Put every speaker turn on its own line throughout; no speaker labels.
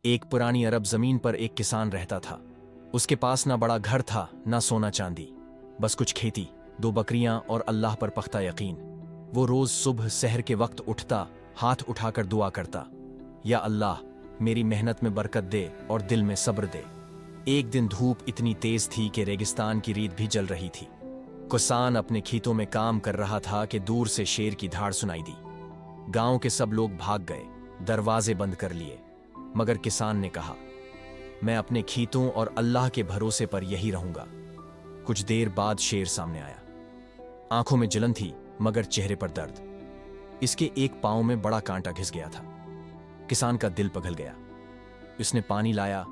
ایک पुरानी अरब जमीन पर एक किसान रहता था। उसके पास ना बड़ा घर था ना सोना चांदी, बस कुछ खेती, 2 बकरियां और अल्लाह पर पख्ता यकीन। वो रोज सुबह सहर के वक्त उठता, हाथ उठाकर दुआ करता, या अल्लाह मेरी मेहनत में बरकत दे और दिल में सब्र दे। एक दिन धूप इतनी तेज थी कि रेगिस्तान की रीत भी जल रही थी। किसान अपने खेतों में काम कर रहा था कि दूर से शेर की धाड़ सुनाई दी। गांव के सब लोग भाग गए, दरवाजे बंद कर लिए, मगर किसान ने कहा, मैं अपने खेतों और अल्लाह के भरोसे पर यही रहूंगा। कुछ देर बाद शेर सामने आया। आंखों में जलन थी मगर चेहरे पर दर्द। इसके एक पांव में बड़ा कांटा घिस गया था। किसान का दिल पिघल गया। उसने पानी लाया,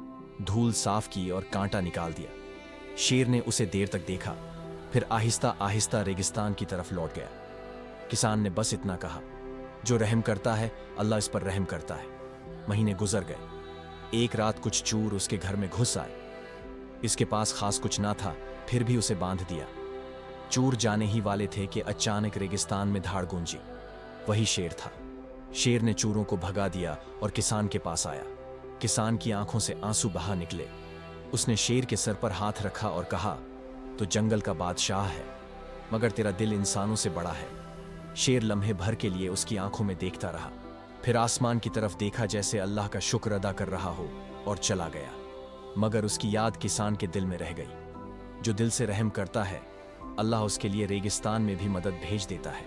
धूल साफ की और कांटा निकाल दिया। शेर ने उसे देर तक देखा, फिर आहिस्ता आहिस्ता रेगिस्तान की तरफ लौट गया। किसान ने बस इतना कहा, जो रहम करता है अल्लाह इस पर रहम करता है। महीने गुजर गए। एक रात कुछ चूर उसके घर में घुस आए। इसके पास खास कुछ ना था, फिर भी उसे बांध दिया। चूर जाने ही वाले थे कि अचानक रेगिस्तान में धाड़ गूंजी। वही शेर था। शेर ने चूरों को भगा दिया और किसान के पास आया। किसान की आंखों से आंसू बहा निकले। उसने शेर के सर पर हाथ रखा और कहा, तो जंगल का बादशाह है, मगर तेरा दिल इंसानों से बड़ा है। शेर लम्हे भर के लिए उसकी आंखों में देखता रहा, फिर आसमान की तरफ देखा जैसे अल्लाह का शुक्र अदा कर रहा हो, और चला गया। मगर उसकी याद किसान के दिल में रह गई। जो दिल से रहम करता है, अल्लाह उसके लिए रेगिस्तान में भी मदद भेज देता है।